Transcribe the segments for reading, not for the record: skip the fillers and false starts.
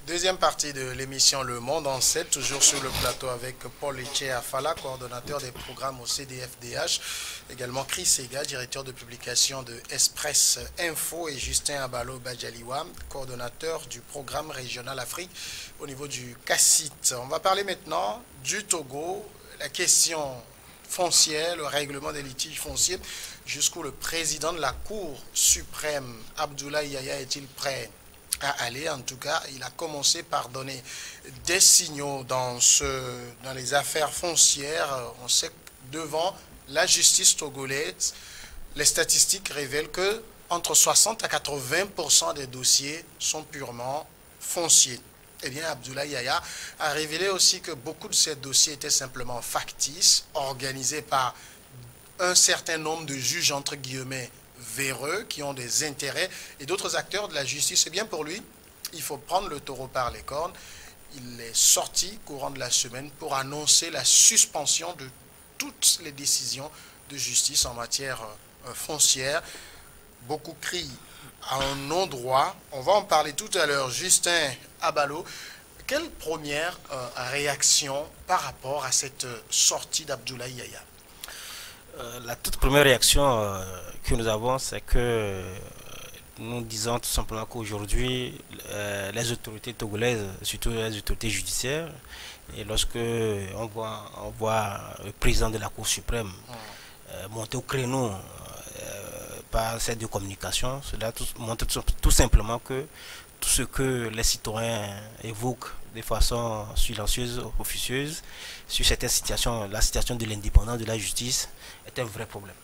Deuxième partie de l'émission Le Monde en 7, toujours sur le plateau avec Paul Etche Afala, coordonnateur des programmes au CDFDH, également Chris Ega, directeur de publication de Express Info, et Justin Abalo Badjaliwa, coordonnateur du programme régional Afrique au niveau du CACIT. On va parler maintenant du Togo, la question foncière, le règlement des litiges fonciers, jusqu'où le président de la Cour suprême, Abdoulaye Yaya, est-il prêt à aller. En tout cas, il a commencé par donner des signaux dans les affaires foncières. On sait que devant la justice togolaise, les statistiques révèlent que entre 60 à 80% des dossiers sont purement fonciers. Eh bien, Abdoulaye Yaya a révélé aussi que beaucoup de ces dossiers étaient simplement factices, organisés par un certain nombre de juges, entre guillemets, véreux, qui ont des intérêts, et d'autres acteurs de la justice. Eh bien, pour lui, il faut prendre le taureau par les cornes. Il est sorti courant de la semaine pour annoncer la suspension de toutes les décisions de justice en matière foncière. Beaucoup crient à un non-droit. On va en parler tout à l'heure. Justin Abalo, quelle première réaction par rapport à cette sortie d'Abdoulaye Yaya? La toute première réaction que nous avons, c'est que nous disons tout simplement qu'aujourd'hui, les autorités togolaises, surtout les autorités judiciaires, et lorsque on voit le président de la Cour suprême monter au créneau par cette de communication, cela montre tout simplement que tout ce que les citoyens évoquent de façon silencieuse, officieuse, sur certaines situations, la situation de l'indépendance de la justice est un vrai problème.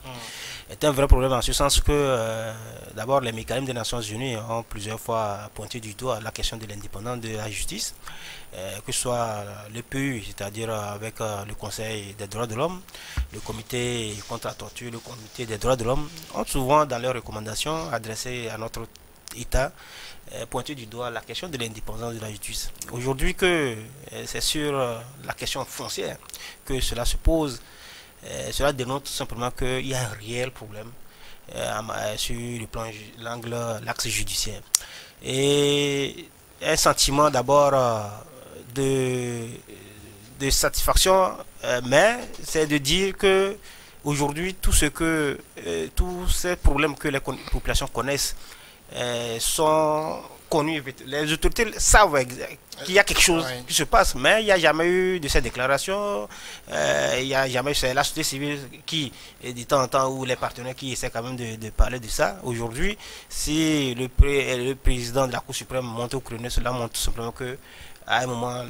Est un vrai problème en ce sens que, d'abord, les mécanismes des Nations Unies ont plusieurs fois pointé du doigt la question de l'indépendance de la justice, que ce soit le PU, c'est-à-dire avec le Conseil des droits de l'homme, le Comité contre la torture, le Comité des droits de l'homme, ont souvent, dans leurs recommandations adressées à notre État, pointer du doigt la question de l'indépendance de la justice. Aujourd'hui que c'est sur la question foncière que cela se pose, cela dénonce tout simplement qu'il y a un réel problème sur le plan l'axe judiciaire. Et un sentiment d'abord de satisfaction, mais c'est de dire que aujourd'hui tous ces problèmes que les populations connaissent sont connus. Les autorités savent qu'il y a quelque chose qui se passe, mais il n'y a jamais eu de ces déclarations. Il n'y a jamais eu, c'est la société civile qui, de temps en temps, ou les partenaires qui essaient quand même de parler de ça. Aujourd'hui, si le président de la Cour suprême monte au créneau, cela montre tout simplement que à un moment,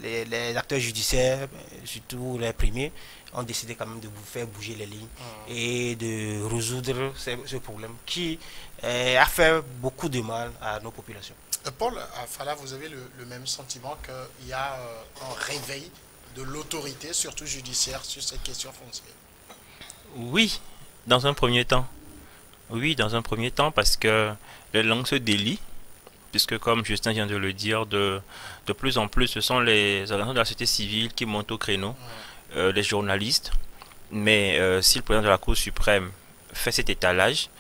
les acteurs judiciaires, surtout les premiers, ont décidé quand même de vous faire bouger les lignes et de résoudre ce problème qui a fait beaucoup de mal à nos populations. Paul Afala, vous avez le même sentiment qu'il y a un réveil de l'autorité, surtout judiciaire, sur ces questions foncières? Oui, dans un premier temps. Oui, dans un premier temps, parce que les langues se délient, puisque comme Justin vient de le dire, de plus en plus, ce sont les organisations de la société civile qui montent au créneau, les journalistes. Mais si le président de la Cour suprême fait cet étalage,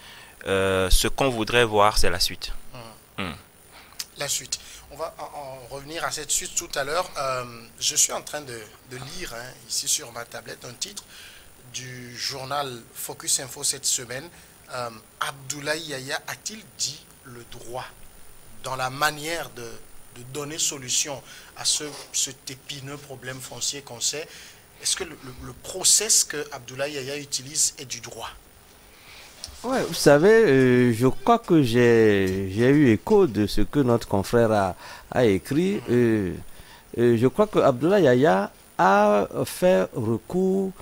ce qu'on voudrait voir, c'est la suite. La suite. On va en revenir à cette suite tout à l'heure. Je suis en train de lire ici sur ma tablette un titre du journal Focus Info cette semaine. Abdoulaye Yaya a-t-il dit le droit dans la manière de donner solution à cet épineux problème foncier qu'on sait? Est-ce que le process que Abdoulaye Yaya utilise est du droit? Oui, vous savez, je crois que j'ai eu écho de ce que notre confrère a écrit. Je crois que Abdoulaye Yaya a fait recours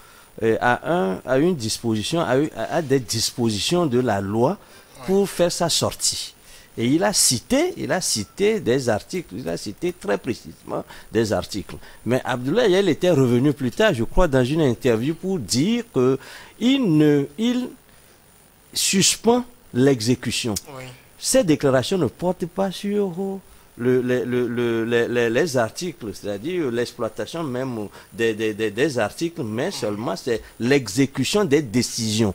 à une disposition, à des dispositions de la loi pour faire sa sortie. Et il a cité des articles, il a cité très précisément des articles. Mais Abdoulaye, il était revenu plus tard, je crois, dans une interview pour dire qu'il suspend l'exécution. Oui. Ces déclarations ne portent pas sur les articles, c'est-à-dire l'exploitation même des articles, mais seulement c'est l'exécution des décisions.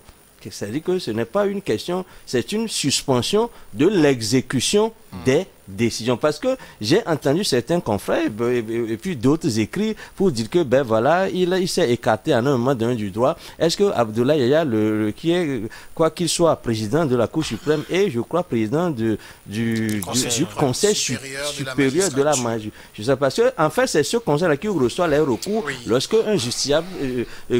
C'est-à-dire que ce n'est pas une question, c'est une suspension de l'exécution des décision. Parce que j'ai entendu certains confrères et puis d'autres écrits pour dire que, ben voilà, il s'est écarté à un moment donné du droit. Est-ce que Abdoulaye Yaya, qui est, quoi qu'il soit, président de la Cour suprême et, je crois, président du Conseil supérieur de la magistrature, parce que, en fait, c'est ce conseil-là qui reçoit les recours lorsque un justiciable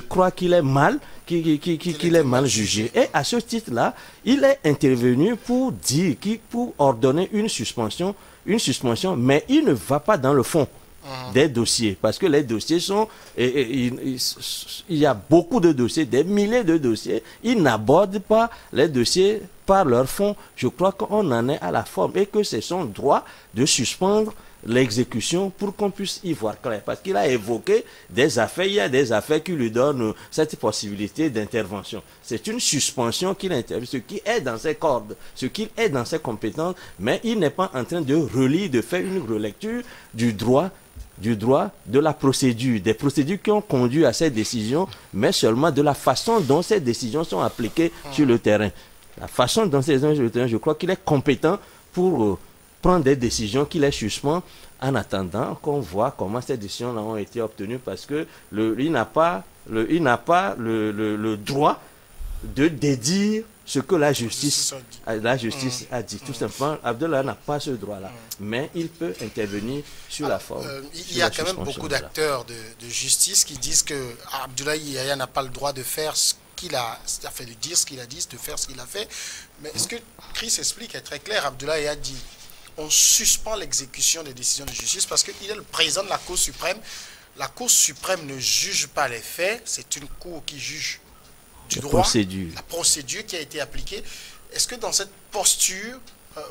croit qu'il est mal, qu'il est mal jugé. Et à ce titre-là, il est intervenu pour dire, pour ordonner une suspension, mais il ne va pas dans le fond des dossiers, parce que les dossiers sont, il y a beaucoup de dossiers, des milliers de dossiers, il n'aborde pas les dossiers par leur fond. Je crois qu'on en est à la forme et que c'est son droit de suspendre l'exécution pour qu'on puisse y voir clair, parce qu'il a évoqué des affaires, il y a des affaires qui lui donnent cette possibilité d'intervention. C'est une suspension qu'il intervient, ce qui est dans ses cordes, ce qui est dans ses compétences, mais il n'est pas en train de relire, de faire une relecture du droit, de la procédure, des procédures qui ont conduit à ces décisions, mais seulement de la façon dont ces décisions sont appliquées sur le terrain. La façon dont ces décisions sur le terrain, je crois qu'il est compétent pour prendre des décisions qui les suspendent en attendant qu'on voit comment ces décisions-là ont été obtenues, parce que il n'a pas le droit de dédire ce que la justice a dit. Tout simplement, Abdoulaye n'a pas ce droit-là. Mais il peut intervenir sur la forme. Il y a quand même beaucoup d'acteurs de justice qui disent que Abdoulaye Yaya n'a pas le droit de faire ce qu'il a fait, de dire ce qu'il a dit, de faire ce qu'il a fait. Mais ce que Chris explique est très clair. Abdoulaye a dit: on suspend l'exécution des décisions de justice parce qu'il est le président de la Cour suprême. La Cour suprême ne juge pas les faits, c'est une cour qui juge du droit, la procédure qui a été appliquée. Est-ce que dans cette posture,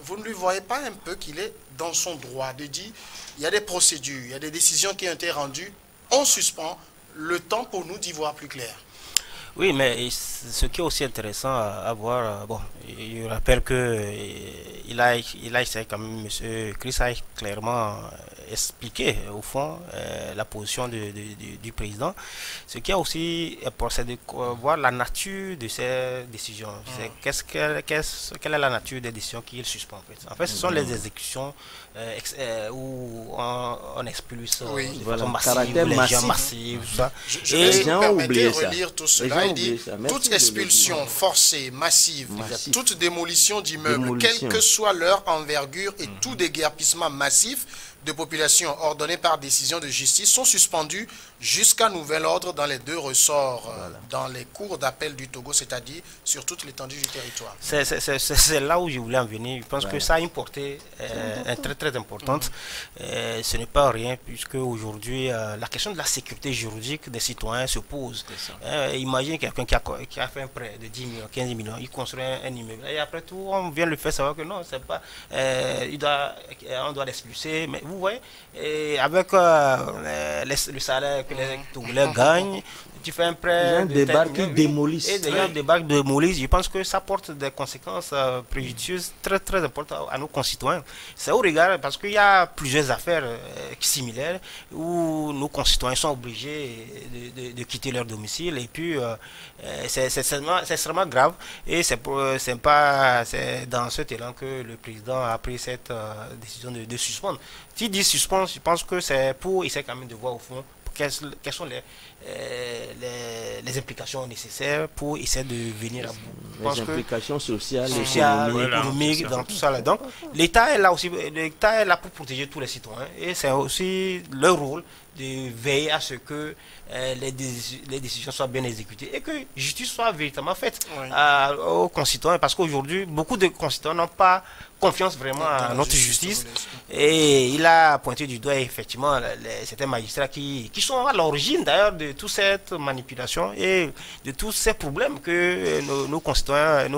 vous ne lui voyez pas un peu qu'il est dans son droit de dire: il y a des procédures, il y a des décisions qui ont été rendues, on suspend le temps pour nous d'y voir plus clair? Oui, mais ce qui est aussi intéressant à voir, bon, je rappelle que il a essayé quand même, M. Chris a clairement expliqué au fond la position du président. Ce qui est aussi important, c'est de voir la nature de ces décisions. Quelle est la nature des décisions qu'il suspend en fait. En fait, ce sont les exécutions où on expulse de façon massive, les gens massifs, tout ça. Je vais vous permettre de relire tout cela. Il dit: toute expulsion forcée, massive, toute démolition d'immeubles, quelle que soit leur envergure, et tout déguerpissement massif de population ordonnée par décision de justice sont suspendus jusqu'à nouvel ordre dans les deux ressorts, dans les cours d'appel du Togo, c'est-à-dire sur toute l'étendue du territoire. C'est là où je voulais en venir. Je pense que ça a une portée très très importante. Ce n'est pas rien, puisque aujourd'hui la question de la sécurité juridique des citoyens se pose. Imagine quelqu'un qui a fait un prêt de 10 millions, 15 millions, il construit un immeuble, et après tout on vient le faire savoir que non, c'est pas, on doit l'expulser. Mais vous voyez, et avec le salaire que les Togolais gagnent, tu fais un prêt, des débarquent, qui démolissent. Et des gens débarquent, démolissent. Je pense que ça porte des conséquences préjudicieuses très très importantes à nos concitoyens. C'est au regard, parce qu'il y a plusieurs affaires similaires où nos concitoyens sont obligés de quitter leur domicile, et puis c'est extrêmement grave, et c'est dans cet élan que le président a pris cette décision de suspendre. S'il dit suspendre, je pense que c'est pour essayer quand même de voir au fond quelles sont les implications nécessaires pour essayer de venir à bout. Les implications sociales, économiques, dans tout ça là. Donc l'État est là aussi, l'État est là pour protéger tous les citoyens, et c'est aussi leur rôle de veiller à ce que les décisions soient bien exécutées et que justice soit véritablement faite aux concitoyens, parce qu'aujourd'hui beaucoup de concitoyens n'ont pas confiance vraiment à notre justice, et il a pointé du doigt effectivement certains magistrats qui sont à l'origine d'ailleurs de toute cette manipulation et de tous ces problèmes que nos concitoyens,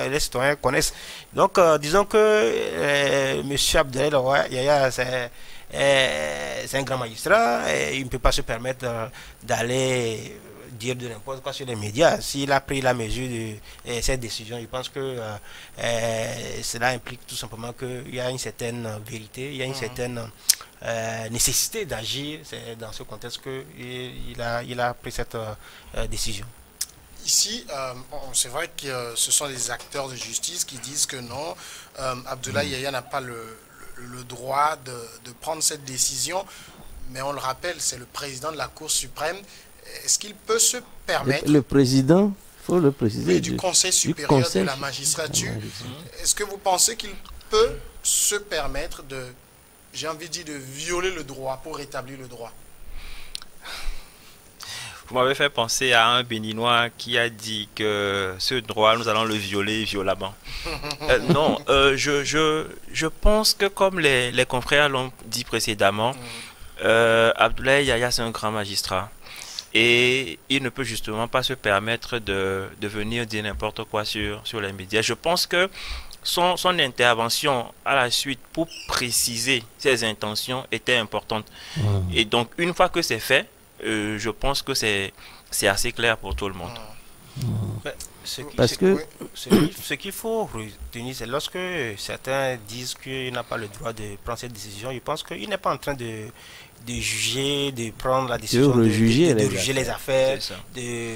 les citoyens connaissent. Donc disons que M. Abdoulaye Yaya, c'est un grand magistrat, et il ne peut pas se permettre d'aller dire de n'importe quoi sur les médias. S'il a pris la mesure de cette décision, je pense que cela implique tout simplement qu'il y a une certaine vérité, il y a une certaine nécessité d'agir. C'est dans ce contexte qu'il a pris cette décision. Ici, c'est vrai que ce sont les acteurs de justice qui disent que non, Abdoulaye Yaya n'a pas le droit de prendre cette décision, mais on le rappelle, c'est le président de la Cour suprême. Est-ce qu'il peut se permettre... Le président, il faut le préciser. Oui, du Conseil supérieur de la magistrature. Est-ce que vous pensez qu'il peut se permettre de, j'ai envie de dire, de violer le droit pour rétablir le droit? Vous m'avez fait penser à un Béninois qui a dit que ce droit, nous allons le violer violemment. Non, je pense que comme les confrères l'ont dit précédemment, Abdoulaye Yaya, c'est un grand magistrat. Et il ne peut justement pas se permettre de venir dire n'importe quoi sur les médias. Je pense que son intervention à la suite pour préciser ses intentions était importante. Et donc, une fois que c'est fait, je pense que c'est assez clair pour tout le monde. Ce qu'il faut retenir, c'est lorsque certains disent qu'il n'a pas le droit de prendre cette décision, je pense qu'il n'est pas en train de juger, de prendre la décision de juger les affaires,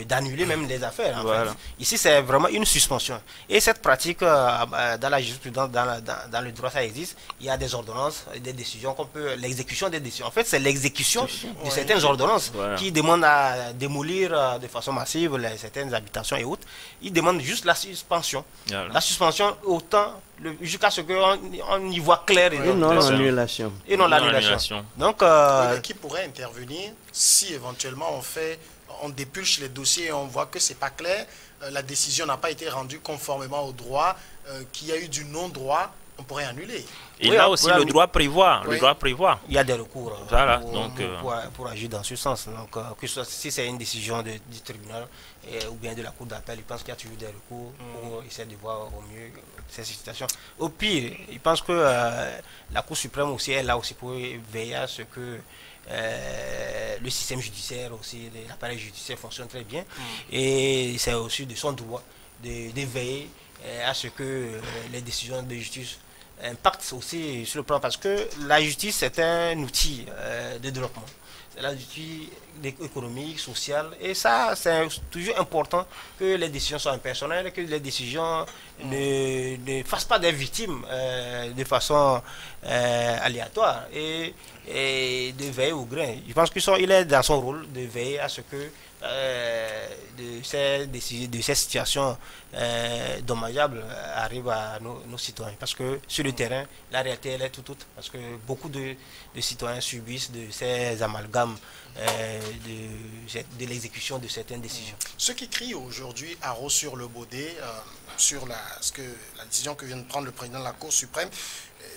d'annuler même les affaires. Voilà. En fait. Ici, c'est vraiment une suspension. Et cette pratique, dans la jurisprudence, dans le droit, ça existe. Il y a des ordonnances, des décisions qu'on peut... L'exécution des décisions. En fait, c'est l'exécution de certaines ordonnances qui demandent à démolir de façon massive certaines habitations et autres. Ils demandent juste la suspension. La suspension, autant... jusqu'à ce qu'on y voit clair. Et non l'annulation. Et non l'annulation. Donc, qui pourrait intervenir si éventuellement on dépulche les dossiers et on voit que c'est pas clair, la décision n'a pas été rendue conformément au droit, qu'il y a eu du non-droit, on pourrait annuler. Et là aussi, le droit prévoit. Oui. Le droit prévoit. Il y a des recours pour agir dans ce sens. Donc, que ce soit, si c'est une décision du tribunal ou bien de la cour d'appel, je pense qu'il y a toujours des recours pour essayer de voir au mieux ces situations. Au pire, je pense que la Cour suprême aussi est là aussi pour veiller à ce que le système judiciaire aussi, l'appareil judiciaire fonctionne très bien. Et c'est aussi de son droit de veiller à ce que les décisions de justice impactent aussi sur le plan, parce que la justice c'est un outil de développement. C'est un outil économique, social, et ça c'est toujours important que les décisions soient impersonnelles, que les décisions ne fassent pas des victimes de façon aléatoire, et de veiller au grain. Je pense qu'il est dans son rôle de veiller à ce que de ces situations dommageables arrivent à nos citoyens, parce que sur le terrain la réalité elle est tout autre, parce que beaucoup de citoyens subissent de ces amalgames de l'exécution de certaines décisions. Ceux qui crient aujourd'hui haro sur le baudet sur la décision que vient de prendre le président de la Cour suprême,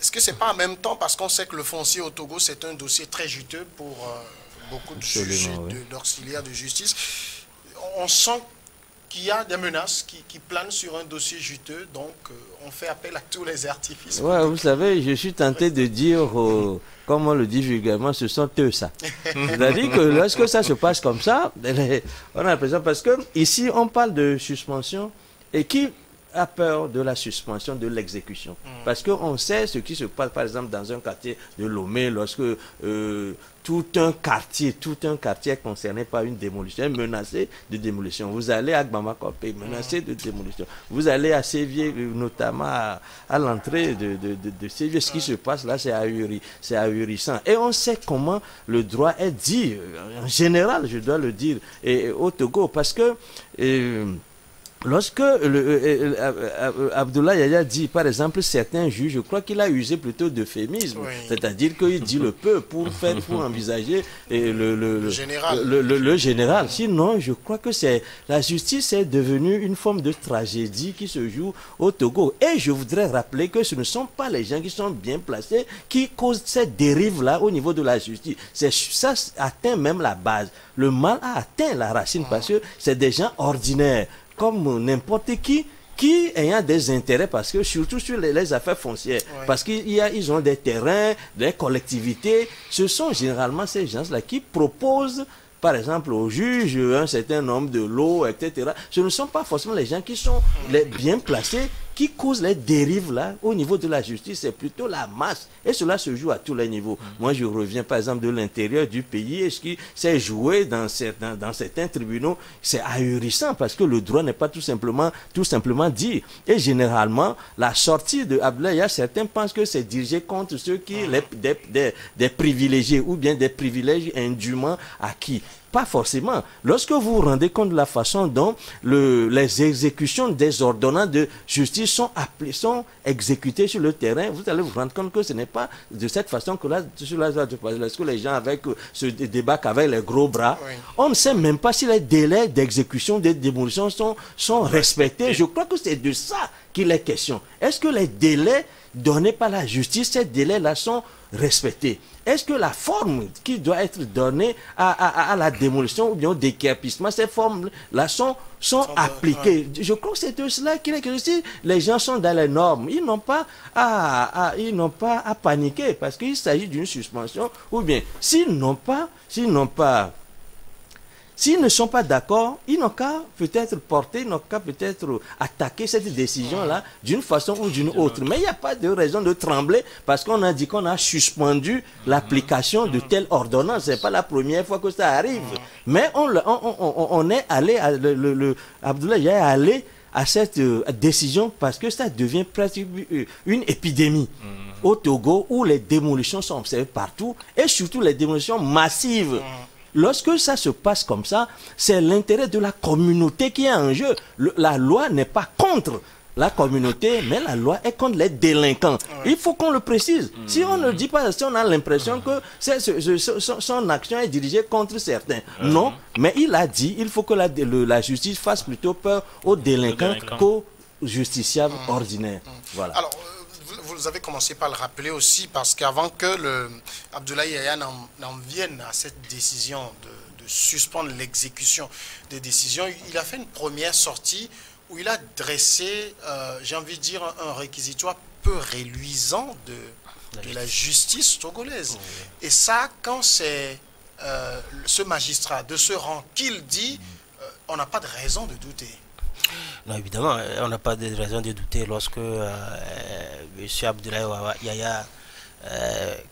est-ce que c'est pas en même temps, parce qu'on sait que le foncier au Togo c'est un dossier très juteux pour beaucoup de juges et d'auxiliaires de justice, on sent qu'il y a des menaces qui planent sur un dossier juteux, donc on fait appel à tous les artifices. Ouais, vous savez, je suis tenté de dire, comme on le dit vulgairement, ce sont eux ça. C'est-à-dire que lorsque ça se passe comme ça, on a l'impression, parce que ici on parle de suspension, et qui a peur de la suspension de l'exécution? Parce qu'on sait ce qui se passe par exemple dans un quartier de Lomé, lorsque tout un quartier est concerné par une démolition, menacé de démolition. Vous allez à Gbamakope, menacé de démolition. Vous allez à Sévier, notamment à l'entrée de Sévier, ce qui se passe là, c'est ahurissant. Et on sait comment le droit est dit, en général, je dois le dire, et au Togo, parce que... lorsque Abdoulaye Yaya dit, par exemple, certains juges, je crois qu'il a usé plutôt d'euphémisme, c'est-à-dire qu'il dit le peu pour envisager le général. Sinon, je crois que la justice est devenue une forme de tragédie qui se joue au Togo. Et je voudrais rappeler que ce ne sont pas les gens qui sont bien placés qui causent cette dérive-là au niveau de la justice. Ça atteint même la base. Le mal a atteint la racine parce que c'est des gens ordinaires, comme n'importe qui ayant des intérêts, parce que surtout sur les affaires foncières, parce qu'ils ont des terrains, des collectivités. Ce sont généralement ces gens-là qui proposent, par exemple, aux juges un certain nombre de lots, etc. Ce ne sont pas forcément les gens qui sont les bien placés qui cause les dérives là au niveau de la justice, c'est plutôt la masse. Et cela se joue à tous les niveaux. Moi, je reviens par exemple de l'intérieur du pays et ce qui s'est joué dans certains tribunaux, c'est ahurissant parce que le droit n'est pas tout simplement dit. Et généralement, la sortie de Abdoulaye, certains pensent que c'est dirigé contre ceux qui, des privilégiés ou bien des privilèges indûment acquis. Pas forcément. Lorsque vous vous rendez compte de la façon dont les exécutions des ordonnances de justice sont exécutées sur le terrain, vous allez vous rendre compte que ce n'est pas de cette façon que là, lorsque les gens se débarquent avec les gros bras, on ne sait même pas si les délais d'exécution des démolitions sont respectés. Je crois que c'est de ça qu'il est question. Est-ce que les délais donnés par la justice, ces délais-là sont respectés? Est-ce que la forme qui doit être donnée à la démolition ou bien au déguerpissement, ces formes-là sont appliquées? Je crois que c'est de cela qu'il est que si les gens sont dans les normes, ils n'ont pas à paniquer parce qu'il s'agit d'une suspension ou bien s'ils ne sont pas d'accord, ils n'ont qu'à peut-être attaquer cette décision-là d'une façon ou d'une autre. Mais il n'y a pas de raison de trembler parce qu'on a dit qu'on a suspendu l'application de telle ordonnance. Ce n'est pas la première fois que ça arrive. Mais on est allé, Abdoulaye est allé à cette décision parce que ça devient pratiquement une épidémie au Togo où les démolitions sont observées partout et surtout les démolitions massives. Lorsque ça se passe comme ça, c'est l'intérêt de la communauté qui est en jeu. La loi n'est pas contre la communauté, mais la loi est contre les délinquants. Il faut qu'on le précise. Si on ne dit pas, si on a l'impression que son action est dirigée contre certains. Non, mais il a dit, il faut que la justice fasse plutôt peur aux délinquants qu'aux justiciables ordinaires. Voilà. Alors, vous avez commencé par le rappeler aussi, parce qu'avant que Abdoulaye Yahya n'en vienne à cette décision de suspendre l'exécution des décisions, il a fait une première sortie où il a dressé, j'ai envie de dire, un réquisitoire peu reluisant de la justice togolaise. Et ça, quand c'est ce magistrat de ce rang qu'il dit, on n'a pas de raison de douter. Non, évidemment, on n'a pas de raison de douter lorsque M. Abdoulaye Yahya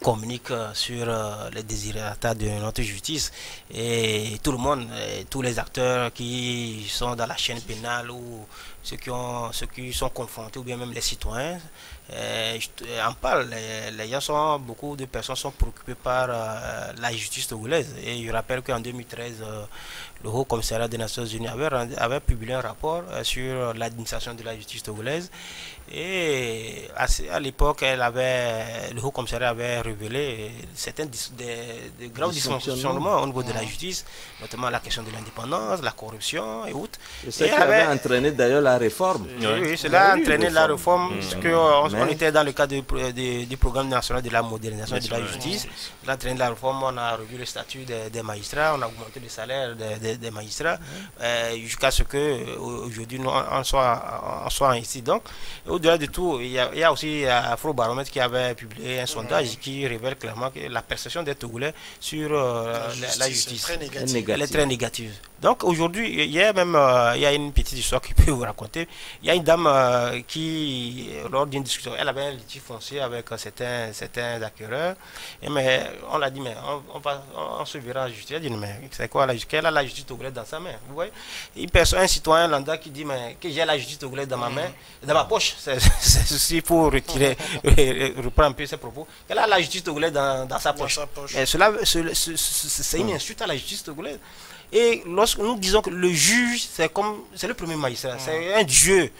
communique sur les désirata de notre justice, et tout le monde, tous les acteurs qui sont dans la chaîne pénale ou ceux qui sont confrontés, ou bien même les citoyens, en parlent. Beaucoup de personnes sont préoccupées par la justice togolaise. Et je rappelle qu'en 2013, le Haut Commissariat des Nations Unies avait publié un rapport sur l'administration de la justice togolaise. Et à l'époque, le Haut Commissariat avait révélé certains de graves dysfonctionnements au niveau de la justice, notamment la question de l'indépendance, la corruption et autres. C'est ça qui avait entraîné d'ailleurs la réforme. Oui, cela a entraîné la réforme, puisqu'on était dans le cadre du programme national de la modernisation de la justice. Cela a entraîné la réforme, on a revu le statut des magistrats, on a augmenté le salaire des magistrats, jusqu'à ce qu'aujourd'hui on soit ici. Donc, au-delà de tout, il y a aussi Afrobaromètre qui avait publié un sondage qui révèle clairement que la perception des Togolais sur la justice elle est très négative. Donc aujourd'hui, il y a une petite histoire que je peux vous raconter. Il y a une dame qui, lors d'une discussion, elle avait un litige foncier avec certains acquéreurs. Mais on l'a dit, mais on se verra à la justice. Elle dit, mais c'est quoi la justice? Qu'elle a la justice togolaise dans sa main. Vous voyez, un citoyen lambda qui dit, mais que j'ai la justice togolaise dans ma main, dans ma poche. C'est ceci pour reprendre un peu ses propos. Qu'elle a la justice togolaise dans sa poche. Et c'est une insulte à la justice togolaise. Et lorsque nous disons que le juge, c'est le premier magistrat, c'est un dieu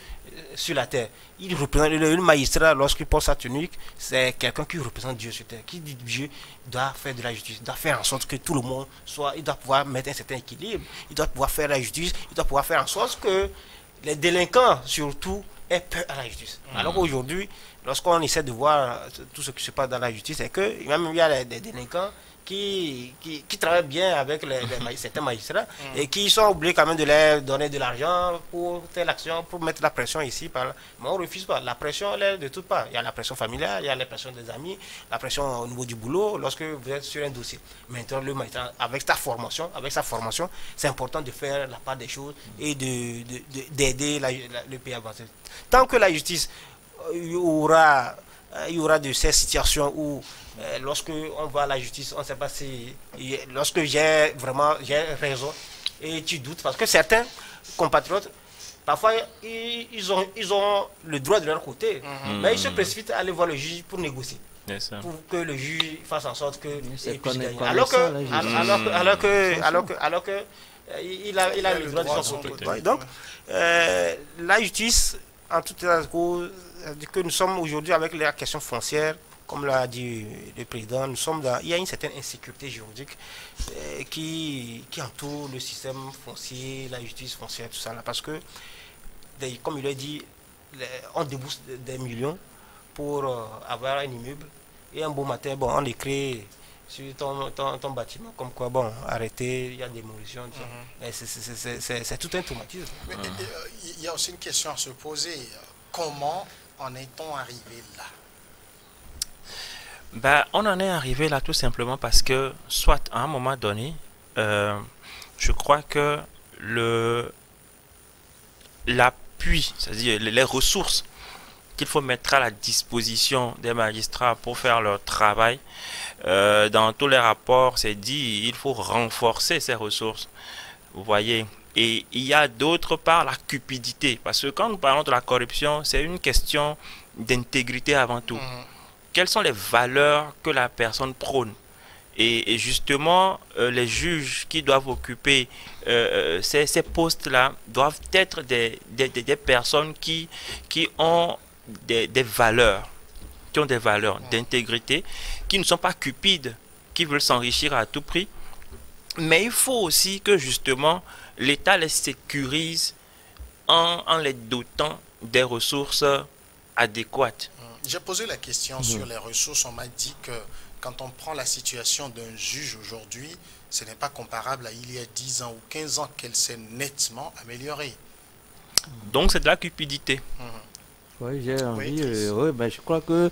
sur la terre. Il représente le magistrat, lorsqu'il porte sa tunique, c'est quelqu'un qui représente Dieu sur terre. Qui dit Dieu doit faire de la justice, doit faire en sorte que tout le monde il doit pouvoir mettre un certain équilibre, il doit pouvoir faire la justice, il doit pouvoir faire en sorte que les délinquants, surtout, aient peur à la justice. Alors qu'aujourd'hui, lorsqu'on essaie de voir tout ce qui se passe dans la justice, c'est que même il y a des délinquants qui travaillent bien avec certains magistrats et qui sont obligés quand même de leur donner de l'argent pour telle action, pour mettre la pression ici, par là. Mais on ne refuse pas. La pression, elle est de toutes parts. Il y a la pression familiale, il y a la pression des amis, la pression au niveau du boulot, lorsque vous êtes sur un dossier. Maintenant, le magistrat, avec sa formation, c'est important de faire la part des choses et d'aider le pays à avancer. Tant que la justice il y aura de ces situations où lorsque on va à la justice, on ne sait pas si lorsque j'ai raison et tu doutes parce que certains compatriotes parfois ils ont le droit de leur côté, mais ils se précipitent à aller voir le juge pour négocier. Pour que le juge fasse en sorte que alors que il a le droit de son côté. Donc la justice en tout état de cause, que nous sommes aujourd'hui avec la question foncière, comme l'a dit le président, il y a une certaine insécurité juridique qui entoure le système foncier, la justice foncière, tout ça là, parce que, comme il a dit, on débourse des millions pour avoir un immeuble, et un beau matin, on écrit sur ton bâtiment, comme quoi, arrêtez, il y a des démolition, c'est tout un traumatisme. Mais il y a aussi une question à se poser. Comment en est-on arrivé là? On en est arrivé là tout simplement parce que, soit à un moment donné, je crois que l'appui, c'est-à-dire les ressources qu'il faut mettre à la disposition des magistrats pour faire leur travail, dans tous les rapports, c'est dit, il faut renforcer ces ressources. Vous voyez? Et il y a d'autre part la cupidité, parce que quand nous parlons de la corruption, c'est une question d'intégrité avant tout. Quelles sont les valeurs que la personne prône? Et justement, les juges qui doivent occuper ces postes-là doivent être des personnes qui ont des valeurs, d'intégrité, qui ne sont pas cupides, qui veulent s'enrichir à tout prix. Mais il faut aussi que justement l'État les sécurise en les dotant des ressources adéquates. J'ai posé la question sur les ressources. On m'a dit que quand on prend la situation d'un juge aujourd'hui, ce n'est pas comparable à il y a 10 ans ou 15 ans qu'elle s'est nettement améliorée. Donc c'est de la cupidité. Oui, j'ai envie. Je crois que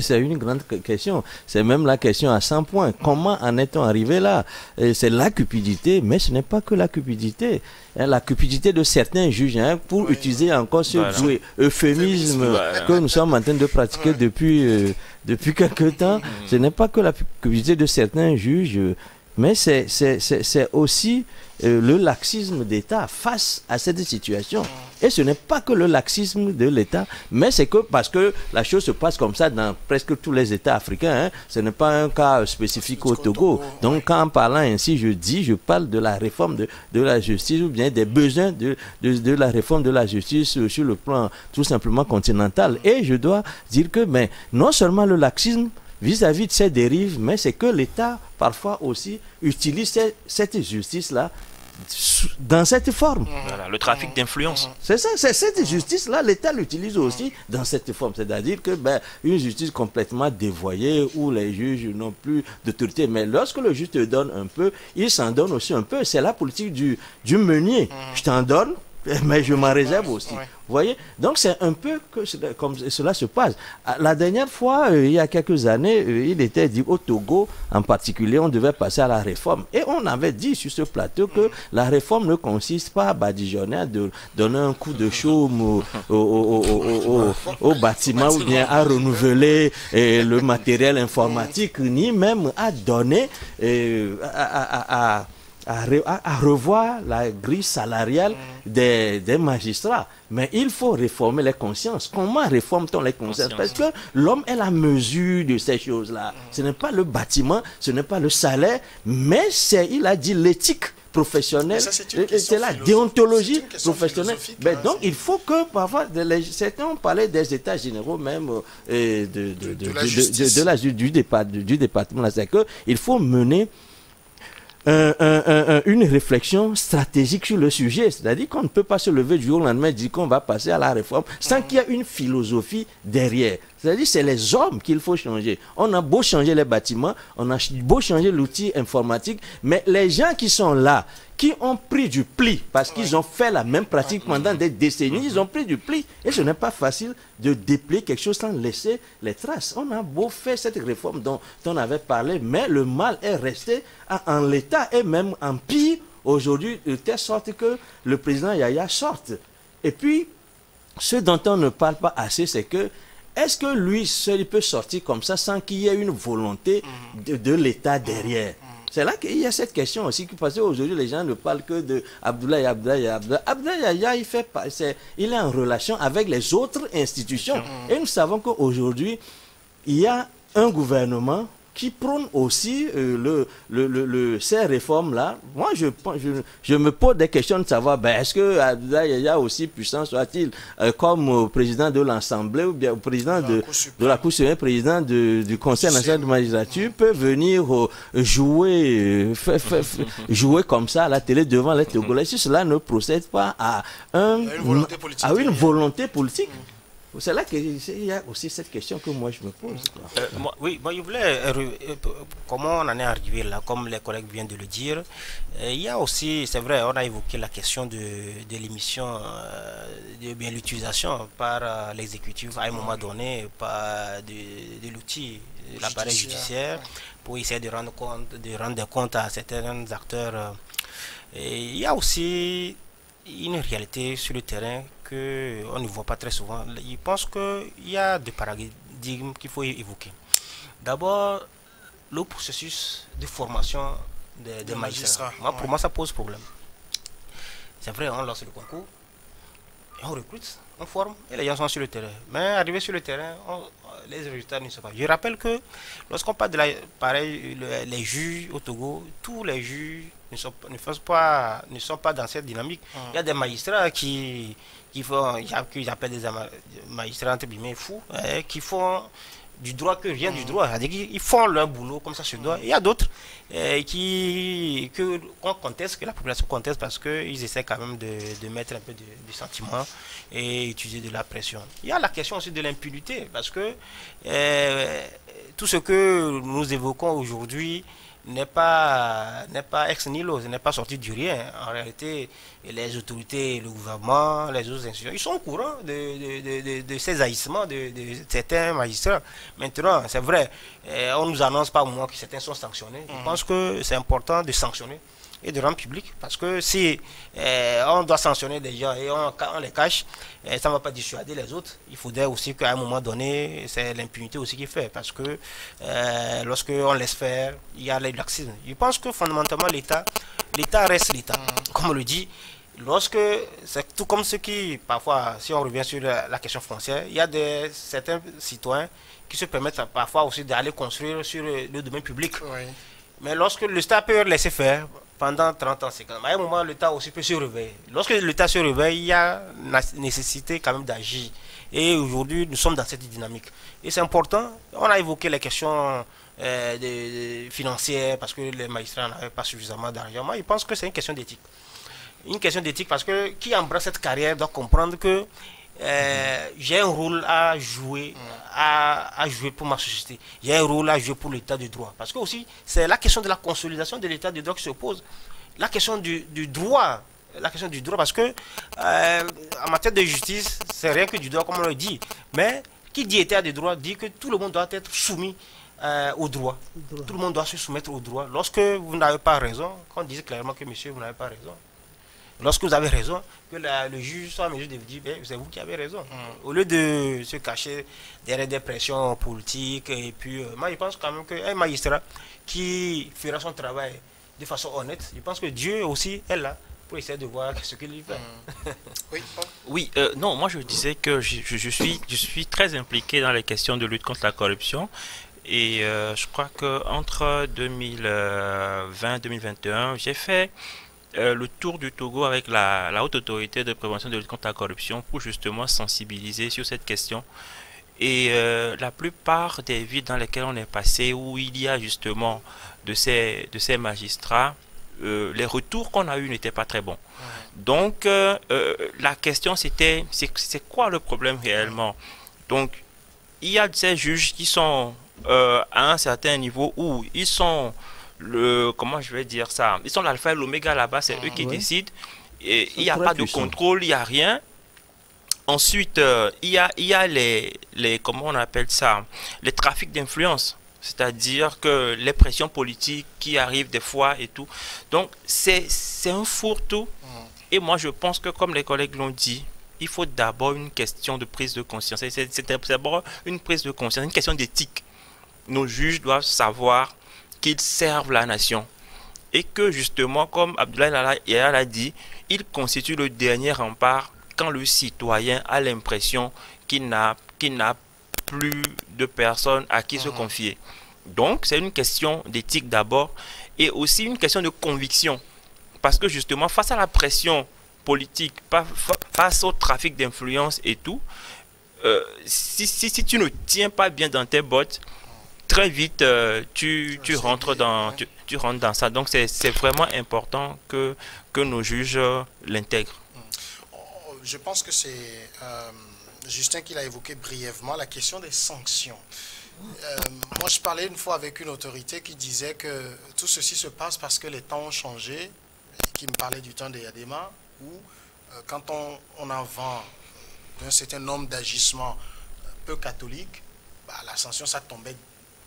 c'est une grande question. C'est même la question à 100 points. Comment en est-on arrivé là? C'est la cupidité, mais ce n'est pas que la cupidité. La cupidité de certains juges, pour utiliser encore ce euphémisme que nous sommes en train de pratiquer depuis quelque temps. Ce n'est pas que la cupidité de certains juges, mais c'est aussi le laxisme d'État face à cette situation. Et ce n'est pas que le laxisme de l'État, mais c'est que parce que la chose se passe comme ça dans presque tous les États africains. Ce n'est pas un cas spécifique au Togo. Donc en parlant ainsi, je parle de la réforme de la justice ou bien des besoins de la réforme de la justice sur le plan tout simplement continental. Et je dois dire que non seulement le laxisme vis-à-vis de ces dérives, mais c'est que l'État parfois aussi utilise cette justice-là dans cette forme. Voilà, le trafic d'influence. C'est ça, c'est cette justice-là, l'État l'utilise aussi dans cette forme. C'est-à-dire que une justice complètement dévoyée où les juges n'ont plus d'autorité. Mais lorsque le juge te donne un peu, il s'en donne aussi un peu. C'est la politique du meunier. Je t'en donne, mais je m'en réserve aussi. Vous voyez? Donc c'est un peu comme cela se passe. La dernière fois, il y a quelques années, il était dit au Togo en particulier, on devait passer à la réforme. Et on avait dit sur ce plateau que la réforme ne consiste pas à badigeonner, à donner un coup de chaume au bâtiment ou bien à renouveler le matériel informatique, ni même à donner, à revoir la grille salariale des magistrats. Mais il faut réformer les consciences. Comment réforme-t-on les consciences? Parce que l'homme est la mesure de ces choses-là. Ce n'est pas le bâtiment, ce n'est pas le salaire, mais il a dit l'éthique professionnelle, c'est la déontologie professionnelle. Donc il faut que parfois, certains ont parlé des états généraux même du département. C'est qu'il faut mener une réflexion stratégique sur le sujet. C'est-à-dire qu'on ne peut pas se lever du jour au lendemain et dire qu'on va passer à la réforme sans qu'il y ait une philosophie derrière. C'est-à-dire c'est les hommes qu'il faut changer. On a beau changer les bâtiments, on a beau changer l'outil informatique, mais les gens qui sont là, qui ont pris du pli, parce qu'ils ont fait la même pratique pendant des décennies, ils ont pris du pli. Et ce n'est pas facile de déplier quelque chose sans laisser les traces. On a beau faire cette réforme dont on avait parlé, mais le mal est resté en l'état et même en pire aujourd'hui, de telle sorte que le président Yaya sorte. Et puis, ce dont on ne parle pas assez, c'est que est-ce que lui seul peut sortir comme ça sans qu'il y ait une volonté de l'État derrière? C'est là qu'il y a cette question aussi, parce qu'aujourd'hui, les gens ne parlent que de Abdoulaye. Abdoulaye Yaya, il est en relation avec les autres institutions. Et nous savons qu'aujourd'hui, il y a un gouvernement qui prône aussi ces réformes-là. Moi, je me pose des questions de savoir, est-ce que Abdoulaye Yaya, aussi puissant soit-il, comme président de l'Assemblée ou bien président de la Cour suprême, président du Conseil national de magistrature, peut venir jouer comme ça à la télé devant les Togolais si cela ne procède pas à une volonté politique. C'est là qu'il y a aussi cette question que moi je me pose. Moi, je voulais, comment on en est arrivé là, comme les collègues viennent de le dire, il y a aussi, c'est vrai, on a évoqué la question de l'émission, de bien l'utilisation par l'exécutif à un moment donné, de l'outil, de l'appareil judiciaire, pour essayer de rendre compte à certains acteurs. Et il y a aussi une réalité sur le terrain on ne voit pas très souvent. Je pense qu'il y a des paradigmes qu'il faut évoquer. D'abord, le processus de formation des magistrats. Pour moi, ça pose problème. C'est vrai, on lance le concours, et on recrute, on forme, et les gens sont sur le terrain. Mais arrivé sur le terrain, les résultats ne sont pas. Je rappelle que lorsqu'on parle de les juges au Togo, tous les juges ne sont pas dans cette dynamique. Il y a des magistrats qu'ils appellent des magistrats entre guillemets fous, qui font du droit que rien du droit. Ils font leur boulot comme ça se doit. Il y a d'autres qu'on conteste, que la population conteste parce qu'ils essaient quand même de mettre un peu de sentiment et utiliser de la pression. Il y a la question aussi de l'impunité parce que tout ce que nous évoquons aujourd'hui n'est pas ex nihilo, n'est pas sorti du rien. En réalité, les autorités, le gouvernement, les autres institutions, ils sont au courant de ces haïssements de certains magistrats. Maintenant, c'est vrai, on ne nous annonce pas au moment que certains sont sanctionnés. Je pense que c'est important de sanctionner et de rendre public, parce que si on doit sanctionner des gens et on les cache, ça ne va pas dissuader les autres. Il faudrait aussi qu'à un moment donné, c'est l'impunité aussi qui fait, parce que lorsqu'on laisse faire, il y a le laxisme. Je pense que fondamentalement l'État reste l'État, comme on le dit. C'est tout comme ce qui, parfois, si on revient sur la question foncière, il y a certains citoyens qui se permettent parfois aussi d'aller construire sur le domaine public. Oui. Mais lorsque l'État peut laisser faire pendant 30 ans, 50 ans, à un moment, l'État aussi peut se réveiller. Lorsque l'État se réveille, il y a la nécessité quand même d'agir. Et aujourd'hui, nous sommes dans cette dynamique. Et c'est important. On a évoqué les questions financières parce que les magistrats n'avaient pas suffisamment d'argent. Moi, je pense que c'est une question d'éthique. Une question d'éthique parce que qui embrasse cette carrière doit comprendre que j'ai un rôle à jouer, à jouer pour ma société. J'ai un rôle à jouer pour l'état de droit. Parce que aussi, c'est la question de la consolidation de l'état de droit qui se pose. La question du droit. La question du droit, parce que en matière de justice, c'est rien que du droit, comme on le dit. Mais qui dit état de droit dit que tout le monde doit être soumis au droit. Tout le monde doit se soumettre au droit. Lorsque vous n'avez pas raison, quand on dit clairement que monsieur, vous n'avez pas raison. Lorsque vous avez raison, que le juge soit en mesure de vous dire, c'est vous qui avez raison. Au lieu de se cacher derrière des pressions politiques, et puis, moi je pense quand même qu'un magistrat qui fera son travail de façon honnête, je pense que Dieu aussi est là pour essayer de voir ce qu'il lui fait. Oui, non, moi je disais que je suis très impliqué dans les questions de lutte contre la corruption. Et je crois qu'entre 2020 et 2021, j'ai fait le tour du Togo avec la Haute Autorité de prévention de lutte contre la corruption pour justement sensibiliser sur cette question. Et la plupart des villes dans lesquelles on est passé, où il y a justement de ces magistrats, les retours qu'on a eus n'étaient pas très bons. Donc, la question c'était, c'est quoi le problème réellement? Donc, il y a ces juges qui sont à un certain niveau où ils sont comment je vais dire ça? Ils sont l'alpha et l'oméga là-bas, c'est eux qui décident. Et il n'y a pas de contrôle, il n'y a rien. Ensuite, il y a comment on appelle ça? Les trafics d'influence. C'est-à-dire que les pressions politiques qui arrivent des fois et tout. Donc, c'est un fourre-tout. Et moi, je pense que, comme les collègues l'ont dit, il faut d'abord une question de prise de conscience. C'est d'abord une prise de conscience, une question d'éthique. Nos juges doivent savoir qu'ils servent la nation. Et que, justement, comme Abdoulaye Yahya l'a dit, il constitue le dernier rempart quand le citoyen a l'impression qu'il n'a plus de personnes à qui se confier. Donc, c'est une question d'éthique d'abord et aussi une question de conviction. Parce que justement, face à la pression politique, face au trafic d'influence et tout, si tu ne tiens pas bien dans tes bottes, très vite, tu rentres dans ça. Donc, c'est vraiment important que nos juges l'intègrent. Je pense que c'est Justin qui l'a évoqué brièvement, la question des sanctions. Moi, je parlais une fois avec une autorité qui disait que tout ceci se passe parce que les temps ont changé, qui me parlait du temps des Yadema, où quand on en vend d'un certain nombre d'agissements peu catholiques, bah, la sanction, ça tombait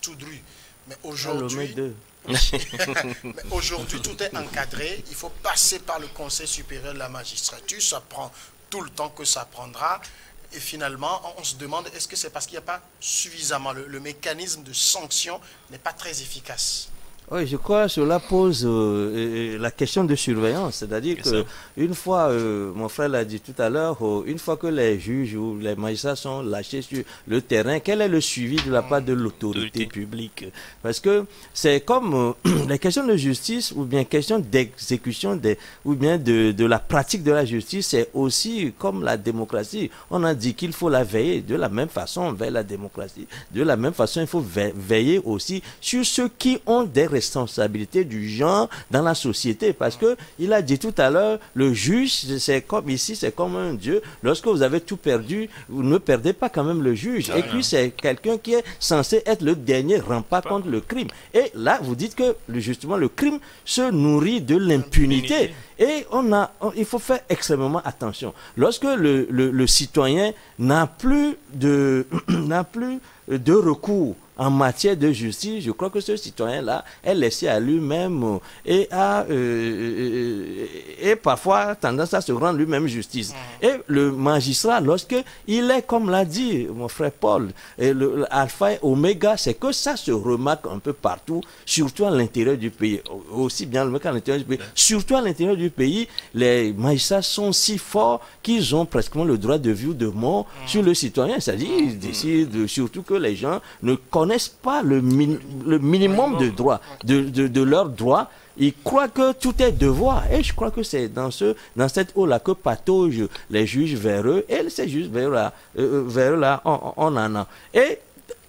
tout dru. Mais aujourd'hui, tout est encadré. Il faut passer par le Conseil supérieur de la magistrature. Ça prend tout le temps que ça prendra. Et finalement, on se demande, est-ce que c'est parce qu'il n'y a pas suffisamment, le mécanisme de sanction n'est pas très efficace? Oui, je crois que cela pose la question de surveillance. C'est-à-dire qu'une fois, mon frère l'a dit tout à l'heure, une fois que les juges ou les magistrats sont lâchés sur le terrain, quel est le suivi de la part de l'autorité publique? Parce que c'est comme les questions de justice ou bien questions d'exécution ou bien de la pratique de la justice, c'est aussi comme la démocratie. On a dit qu'il faut la veiller de la même façon vers la démocratie. De la même façon, il faut veiller aussi sur ceux qui ont des responsabilités du genre dans la société, parce que il a dit tout à l'heure, le juge, c'est comme ici, c'est comme un dieu. Lorsque vous avez tout perdu, vous ne perdez pas quand même le juge. Et puis c'est quelqu'un qui est censé être le dernier rempart contre le crime. Et là, vous dites que justement le crime se nourrit de l'impunité. Et il faut faire extrêmement attention. Lorsque le citoyen n'a plus de recours en matière de justice, je crois que ce citoyen-là est laissé à lui-même et parfois tendance à se rendre lui-même justice. Et le magistrat, lorsqu'il est, comme l'a dit mon frère Paul, le alpha et oméga, c'est que ça se remarque un peu partout, surtout à l'intérieur du pays. Aussi bien qu'à l'intérieur du pays. Surtout à l'intérieur du pays, les magistrats sont si forts qu'ils ont pratiquement le droit de vie ou de mort sur le citoyen. C'est-à-dire, ils décident surtout que les gens ne connaissent pas le minimum de droits, de leurs droits. Ils croient que tout est devoir. Et je crois que c'est dans cette eau-là que pataugent les juges vers eux. Et ces juges vers eux là, on en a. Et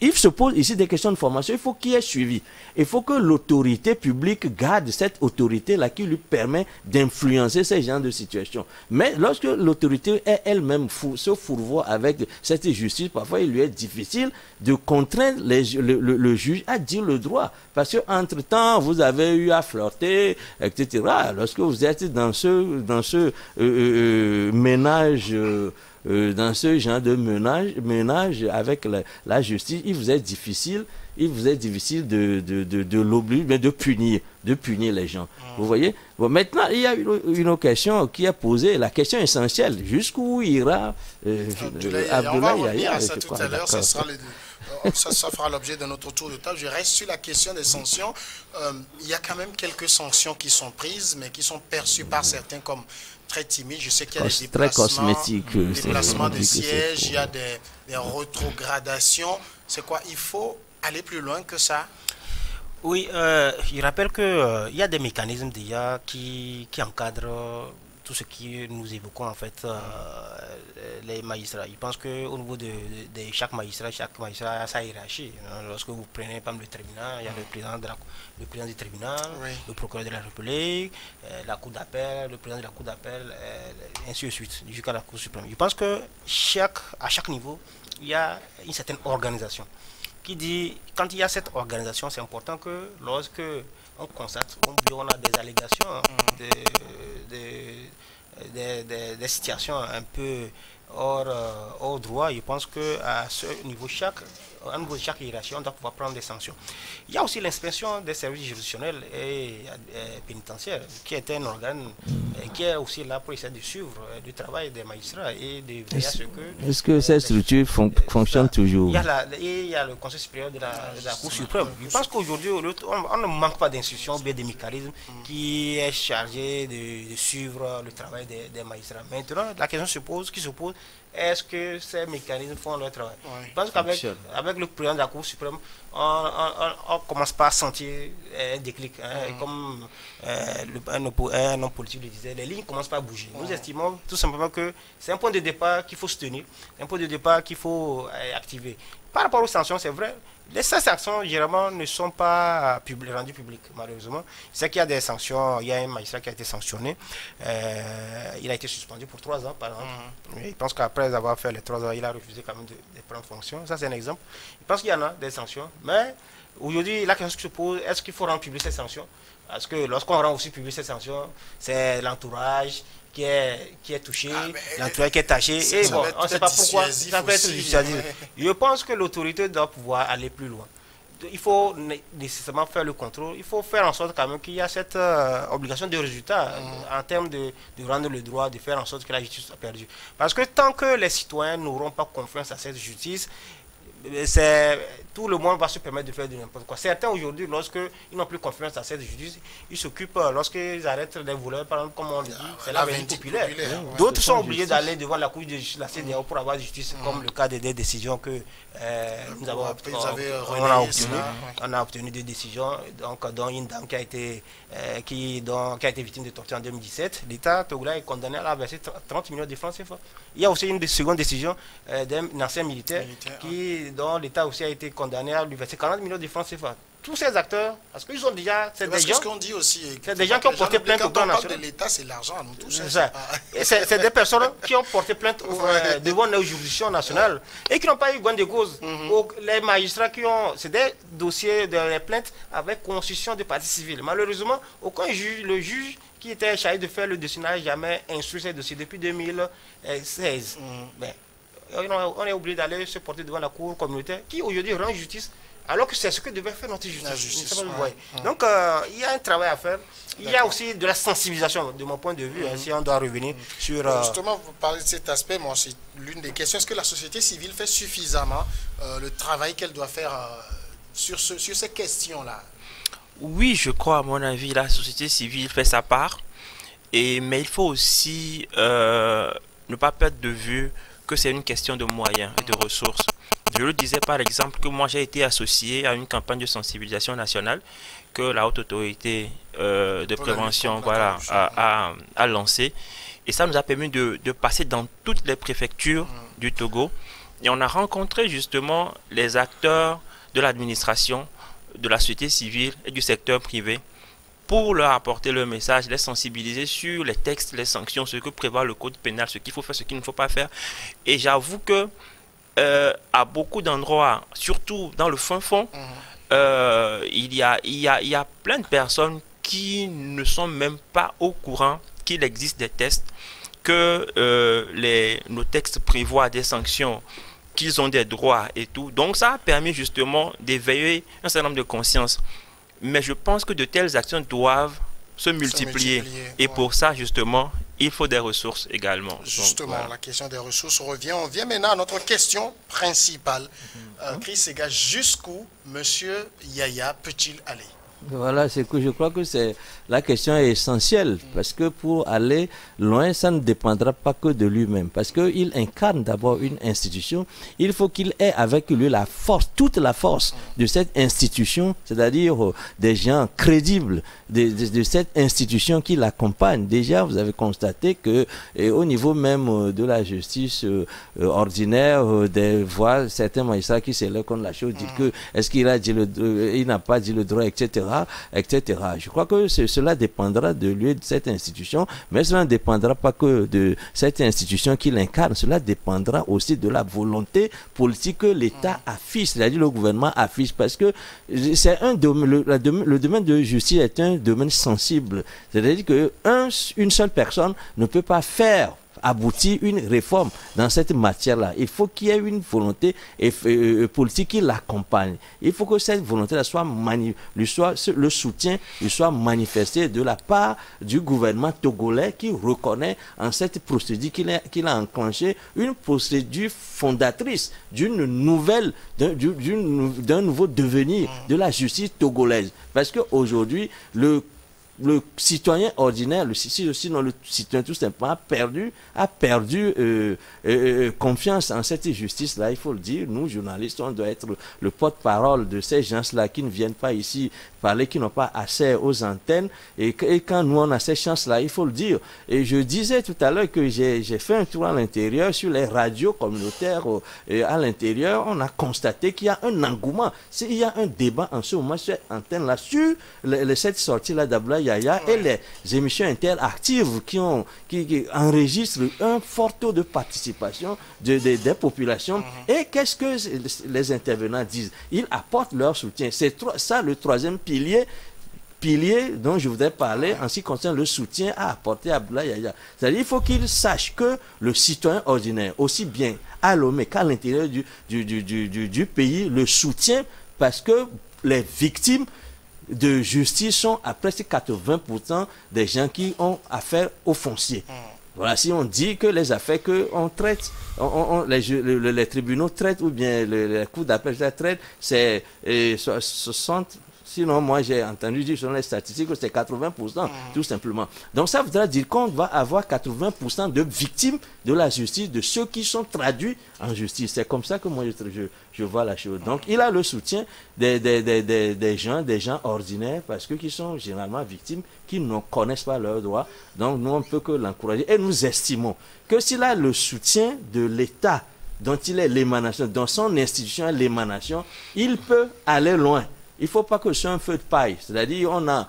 il se pose ici des questions de formation. Il faut qu'il y ait suivi. Il faut que l'autorité publique garde cette autorité-là qui lui permet d'influencer ces genres de situations. Mais lorsque l'autorité elle-même se fourvoie avec cette justice, parfois il lui est difficile de contraindre le juge à dire le droit. Parce qu'entre-temps, vous avez eu à flirter, etc. Lorsque vous êtes dans ce ménage... dans ce genre de ménage avec la justice, il vous est difficile de l'obliger, de punir les gens. Vous voyez? Bon, maintenant, il y a une question qui est posée, la question essentielle, jusqu'où ira Abdoulaye Yahya. On va revenir à ça tout à l'heure, ça fera l'objet de notre tour de table. Je reste sur la question des sanctions. Il y a quand même quelques sanctions qui sont prises, mais qui sont perçues par certains comme très timides. Je sais qu'il y a des déplacements de sièges, il y a des rétrogradations. C'est quoi? Il faut aller plus loin que ça? Oui, je rappelle qu'il y a des mécanismes déjà qui encadrent tout ce que nous évoquons en fait, les magistrats. Je pense qu'au niveau de chaque magistrat a sa hiérarchie. Lorsque vous prenez par exemple le tribunal, il y a le président du tribunal, le procureur de la République, la cour d'appel, le président de la cour d'appel, ainsi de suite, jusqu'à la Cour suprême. Je pense que à chaque niveau, il y a une certaine organisation. Qui dit, quand il y a cette organisation, c'est important que lorsque on constate, on a des allégations, des situations un peu hors droit, je pense qu'à ce niveau, au niveau de chaque hiérarchie, on doit pouvoir prendre des sanctions. Il y a aussi l'inspection des services juridictionnels et pénitentiaires, qui est un organe qui est aussi là pour essayer de suivre le travail des magistrats et de veiller à ce que... Est-ce que cette structure fonctionne toujours? Il y a le Conseil supérieur de la Cour suprême. Je pense qu'aujourd'hui, on ne manque pas d'institutions ou bien de mécanismes qui est chargé de suivre le travail des magistrats. Maintenant, la question qui se pose, est-ce que ces mécanismes font leur travail? Je pense qu'avec le président de la Cour suprême, on commence pas à sentir un déclic. Comme un homme politique le disait, les lignes ne commencent pas à bouger. Nous estimons tout simplement que c'est un point de départ qu'il faut soutenir, un point de départ qu'il faut activer. Par rapport aux sanctions, c'est vrai, ces sanctions, généralement, ne sont pas rendues publiques, malheureusement. C'est qu'il y a des sanctions, il y a un magistrat qui a été sanctionné, il a été suspendu pour 3 ans, par exemple. Je pense qu'après avoir fait les 3 ans, il a refusé quand même de prendre fonction. Ça, c'est un exemple. Je pense qu'il y en a des sanctions, mais aujourd'hui, la question qui se pose, est-ce qu'il faut rendre publiques ces sanctions? Parce que lorsqu'on rend aussi publiques ces sanctions, c'est l'entourage qui est touché, l'entourage qui est taché, et bon, on ne sait pas pourquoi ça peut être dissuasif. Je pense que l'autorité doit pouvoir aller plus loin. Il faut nécessairement faire le contrôle, il faut faire en sorte quand même qu'il y a cette obligation de résultat en termes de rendre le droit, de faire en sorte que la justice soit perdue. Parce que tant que les citoyens n'auront pas confiance à cette justice, tout le monde va se permettre de faire de n'importe quoi. Certains aujourd'hui, lorsqu'ils n'ont plus confiance à cette justice, ils s'occupent, lorsqu'ils arrêtent les voleurs, par exemple, comme on le dit, c'est la vérité populaire. D'autres sont obligés d'aller devant la Cour de justice, la CEDEAO, pour avoir justice, comme le cas des décisions que nous avons on a obtenu des décisions, donc, dont une dame qui a été victime de torture en 2017. L'État togolais est condamné à la verser 30 millions de francs CFA. Il y a aussi une seconde décision d'un ancien militaire dont l'État aussi a été condamné à lui verser 40 millions de francs CFA. Tous ces acteurs, parce qu'ils ont déjà... C'est des gens qui ont porté plainte au plan national. De l'État, c'est l'argent à nous tous. C'est des personnes qui ont porté plainte devant nos juridictions nationales et qui n'ont pas eu gain de cause. Les magistrats qui ont... C'est des dossiers, des plaintes avec constitution de partie civile. Malheureusement, aucun juge, le juge qui était chargé de faire le dossier n'a jamais instruit ces dossiers depuis 2016. On est obligé d'aller se porter devant la cour communautaire qui aujourd'hui rend justice alors que c'est ce que devait faire notre justice. Donc il y a un travail à faire. Il y a aussi de la sensibilisation de mon point de vue, si on doit revenir sur... Justement, vous parlez de cet aspect, moi c'est l'une des questions. Est-ce que la société civile fait suffisamment le travail qu'elle doit faire sur ces questions-là? Oui, je crois, à mon avis, la société civile fait sa part. Mais il faut aussi ne pas perdre de vue que c'est une question de moyens et de ressources. Je le disais par exemple que moi j'ai été associé à une campagne de sensibilisation nationale que la haute autorité de prévention a lancée. Et ça nous a permis de passer dans toutes les préfectures du Togo. Et on a rencontré justement les acteurs de l'administration, de la société civile et du secteur privé pour leur apporter le message, les sensibiliser sur les textes, les sanctions, ce que prévoit le code pénal, ce qu'il faut faire, ce qu'il ne faut pas faire. Et j'avoue que à beaucoup d'endroits, surtout dans le fin fond, il y a plein de personnes qui ne sont même pas au courant qu'il existe des tests, que nos textes prévoient des sanctions, qu'ils ont des droits et tout. Donc ça a permis justement d'éveiller un certain nombre de consciences. Mais je pense que de telles actions doivent se multiplier. Et pour ça, justement, il faut des ressources également. Justement, donc, voilà. La question des ressources revient. On vient maintenant à notre question principale. Chris Sega, jusqu'où M. Yaya peut-il aller? Voilà, c'est que je crois que c'est la question est essentielle parce que pour aller loin, ça ne dépendra pas que de lui-même parce qu'il incarne d'abord une institution. Il faut qu'il ait avec lui la force, toute la force de cette institution, c'est-à-dire des gens crédibles de cette institution qui l'accompagne. Déjà, vous avez constaté que au niveau même de la justice ordinaire, des voix, certains magistrats qui s'élèvent contre la chose disent que est-ce qu'il a dit il n'a pas dit le droit, etc. etc. Je crois que cela dépendra de lui, de cette institution, mais cela ne dépendra pas que de cette institution qu'il incarne, cela dépendra aussi de la volonté politique que l'État affiche, c'est-à-dire le gouvernement affiche, parce que c'est un domaine, le domaine de justice est un domaine sensible, c'est-à-dire qu'une seule personne ne peut pas faire aboutir une réforme dans cette matière-là. Il faut qu'il y ait une volonté politique qui l'accompagne. Il faut que cette volonté-là le soutien lui soit manifesté de la part du gouvernement togolais qui reconnaît en cette procédure qu'il a enclenchée une procédure fondatrice d'un nouveau devenir de la justice togolaise. Parce qu'aujourd'hui, le citoyen ordinaire, sinon le citoyen tout simplement a perdu confiance en cette justice-là, il faut le dire. Nous, journalistes, on doit être le porte-parole de ces gens-là qui ne viennent pas ici parler, qui n'ont pas accès aux antennes. Et quand nous, on a ces chances-là, il faut le dire. Et je disais tout à l'heure que j'ai fait un tour à l'intérieur sur les radios communautaires à l'intérieur. On a constaté qu'il y a un engouement. Il y a un débat en ce moment sur cette antenne-là, sur cette sortie-là d'Abdoulaye Yaya et les émissions interactives qui enregistrent un fort taux de participation des populations. Et qu'est-ce que les intervenants disent? Ils apportent leur soutien. C'est ça le troisième pilier dont je voudrais parler en ce qui concerne le soutien à apporter à Abdoulaye Yaya. C'est-à-dire qu'il faut qu'il sache que le citoyen ordinaire, aussi bien à Lomé qu'à l'intérieur du pays, le soutient parce que les victimes de justice sont à presque 80% des gens qui ont affaire au foncier. Voilà, si on dit que les affaires qu'on traite, les tribunaux traitent ou bien les cours d'appel traitent, c'est 60. Sinon, moi, j'ai entendu dire sur les statistiques que c'est 80%, tout simplement. Donc, ça voudra dire qu'on va avoir 80% de victimes de la justice, de ceux qui sont traduits en justice. C'est comme ça que moi, je vois la chose. Donc, il a le soutien des gens ordinaires, parce que qui sont généralement victimes, qui ne connaissent pas leurs droits. Donc, nous, on ne peut que l'encourager. Et nous estimons que s'il a le soutien de l'État, dont il est l'émanation, dont son institution est l'émanation, il peut aller loin. Il ne faut pas que ce soit un feu de paille. C'est-à-dire, on a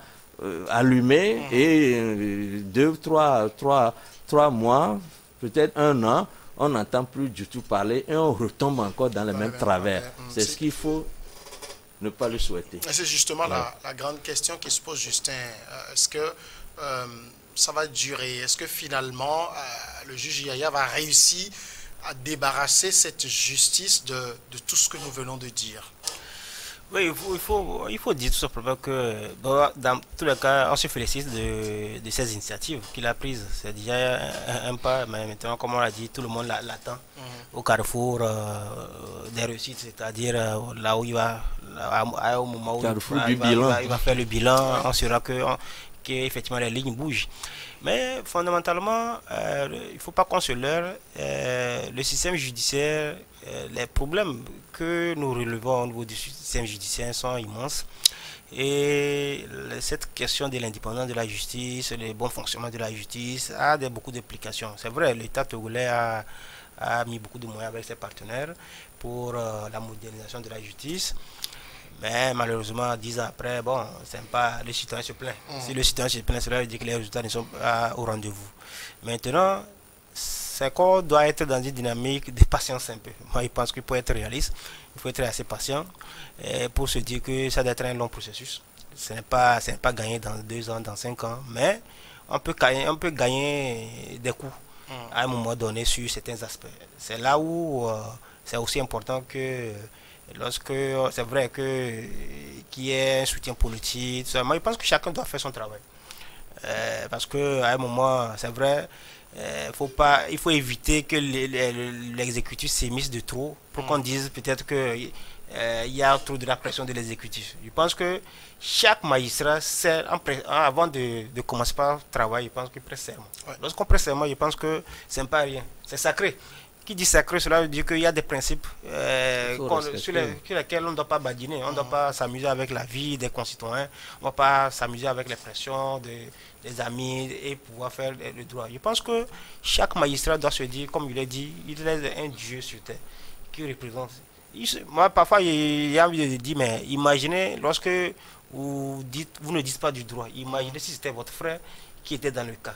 allumé et 3 mois, peut-être 1 an, on n'entend plus du tout parler et on retombe encore dans les mêmes travers. C'est ce qu'il faut ne pas le souhaiter. C'est justement la grande question qui se pose, Justin. Est-ce que ça va durer? Est-ce que finalement, le juge Yaya va réussir à débarrasser cette justice de tout ce que nous venons de dire? Oui, il faut dire tout simplement que dans tous les cas, on se félicite de ces initiatives qu'il a prises. C'est déjà un pas, mais maintenant, comme on l'a dit, tout le monde l'attend au carrefour des réussites, c'est-à-dire là où il va, au moment où il va faire le bilan, on saura que effectivement les lignes bougent. Mais fondamentalement, il ne faut pas qu'on se leurre. Le système judiciaire, les problèmes que nous relevons au niveau du système judiciaire sont immenses. Et cette question de l'indépendance de la justice, le bon fonctionnement de la justice a beaucoup d'implications. C'est vrai, l'État togolais a mis beaucoup de moyens avec ses partenaires pour la modernisation de la justice. Mais malheureusement, 10 ans après, bon, c'est pas, le citoyen se plaint. Si le citoyen se plaint, cela veut dire que les résultats ne sont pas au rendez-vous. Maintenant, c'est qu'on doit être dans une dynamique de patience un peu. Moi, je pense qu'il faut être réaliste, il faut être assez patient pour se dire que ça doit être un long processus. Ce n'est pas gagné dans 2 ans, dans 5 ans, mais on peut gagner des coups à un moment donné sur certains aspects. C'est là où c'est aussi important que lorsque c'est vrai qu'il y ait un soutien politique, moi je pense que chacun doit faire son travail. Parce qu'à un moment, c'est vrai, il faut éviter que l'exécutif s'émisse de trop pour qu'on dise peut-être que il y a trop de la pression de l'exécutif. Je pense que chaque magistrat, avant de commencer par travail, je pense qu'il prête serment. Ouais. Lorsqu'on prête serment, je pense que ce n'est pas rien. C'est sacré. Qui dit sacré, cela veut dire qu'il y a des principes sur lesquels on ne doit pas badiner. On ne doit pas s'amuser avec la vie des concitoyens. On ne doit pas s'amuser avec les pressions des amis et pouvoir faire le droit. Je pense que chaque magistrat doit se dire, comme il l'a dit, il est un Dieu sur terre qui représente. Moi, parfois, il y a envie de dire, mais imaginez lorsque vous ne dites pas du droit. Imaginez si c'était votre frère qui était dans le cas.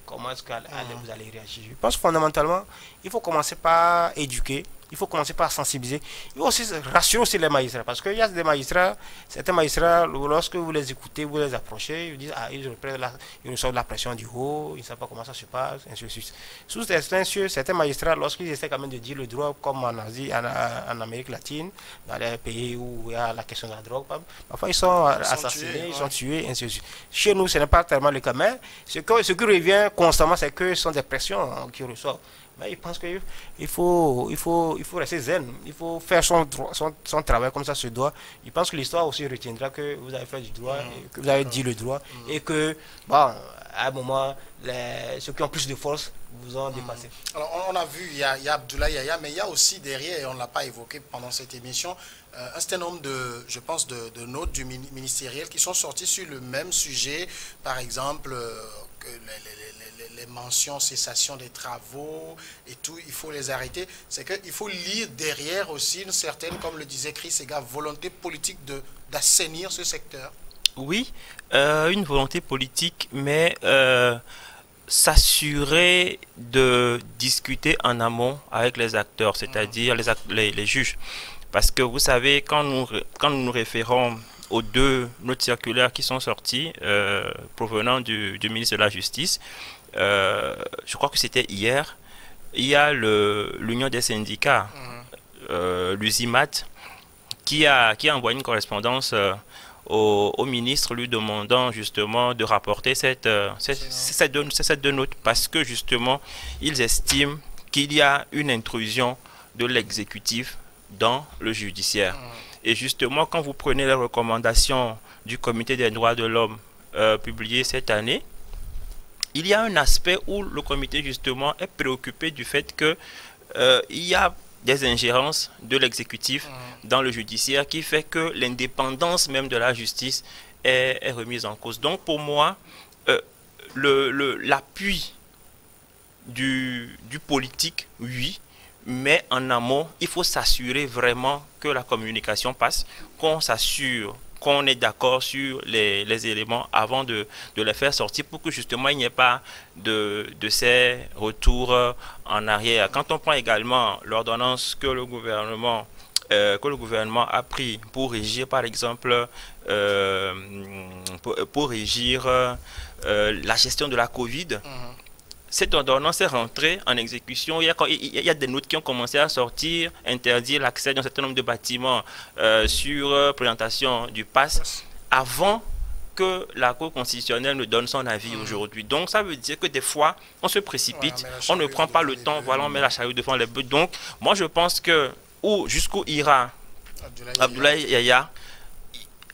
Comment est-ce que vous allez réagir? Je pense fondamentalement, il faut commencer par éduquer, il faut commencer par sensibiliser. Il faut aussi rassurer aussi les magistrats, parce qu'il y a des magistrats, certains magistrats, lorsque vous les écoutez, vous les approchez, ils disent, ils reçoivent la pression du haut, ils ne savent pas comment ça se passe, ainsi de suite. Sous certains magistrats, lorsqu'ils essaient quand même de dire le droit, comme en Asie, en Amérique latine, dans les pays où il y a la question de la drogue, parfois ils sont assassinés, ils sont tués, ainsi de suite. Chez nous, ce n'est pas tellement le cas, mais ce qui revient constamment, c'est que ce sont des pressions qu'ils reçoivent. Mais je pense qu'il faut rester zen, il faut faire son travail comme ça se doit. Je pense que l'histoire aussi retiendra que vous avez fait du droit, que vous avez dit le droit, et que, bon, à un moment, ceux qui ont plus de force vous ont dépassé. Alors, on a vu, il y a Abdoulaye Yaya, mais il y a aussi derrière, et on ne l'a pas évoqué pendant cette émission, un certain nombre de notes du ministériel qui sont sorties sur le même sujet, par exemple, les mentions cessation des travaux et tout, il faut les arrêter. C'est qu'il faut lire derrière aussi une certaine, comme le disait Chris Ega, volonté politique d'assainir ce secteur. Oui, une volonté politique, mais s'assurer de discuter en amont avec les acteurs, c'est-à-dire les juges. Parce que vous savez, quand nous nous référons aux deux notes circulaires qui sont sorties provenant du ministre de la Justice, je crois que c'était hier, il y a l'Union des syndicats, l'USIMAT, qui a envoyé une correspondance au ministre lui demandant justement de rapporter cette deux notes, parce que justement ils estiment qu'il y a une intrusion de l'exécutif dans le judiciaire. Et justement, quand vous prenez les recommandations du Comité des droits de l'homme publiées cette année, il y a un aspect où le comité justement est préoccupé du fait que il y a des ingérences de l'exécutif dans le judiciaire qui fait que l'indépendance même de la justice est remise en cause. Donc pour moi, l'appui du politique, oui, mais en amont, il faut s'assurer vraiment que la communication passe, qu'on s'assure qu'on est d'accord sur les éléments avant de les faire sortir pour que justement il n'y ait pas de ces retours en arrière. Quand on prend également l'ordonnance que le gouvernement a pris pour régir par exemple pour régir la gestion de la Covid, cette ordonnance est rentrée en exécution. Il y a des notes qui ont commencé à sortir, interdire l'accès d'un certain nombre de bâtiments sur présentation du pass avant que la Cour constitutionnelle ne donne son avis aujourd'hui. Donc ça veut dire que des fois, on se précipite, on ne prend pas le temps, voilà, on met la charrue devant les bœufs. Donc moi je pense que jusqu'où ira Abdoulaye Yaya,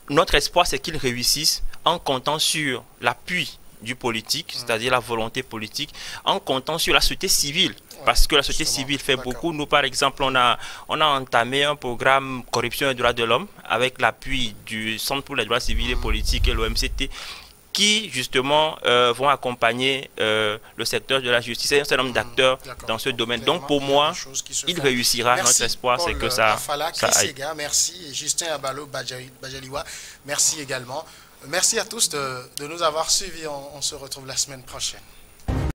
notre espoir c'est qu'il réussisse en comptant sur l'appui du politique, c'est-à-dire la volonté politique, en comptant sur la société civile, parce que la société civile fait beaucoup. Nous, par exemple, on a entamé un programme corruption et droits de l'homme avec l'appui du Centre pour les droits civils et politiques et l'OMCT, qui justement vont accompagner le secteur de la justice et un certain nombre d'acteurs dans ce domaine. Donc pour moi, il réussira. Notre espoir, c'est que ça aille. Merci. Justin Abalo Bajaliwa, merci également. Merci à tous de nous avoir suivis. On se retrouve la semaine prochaine.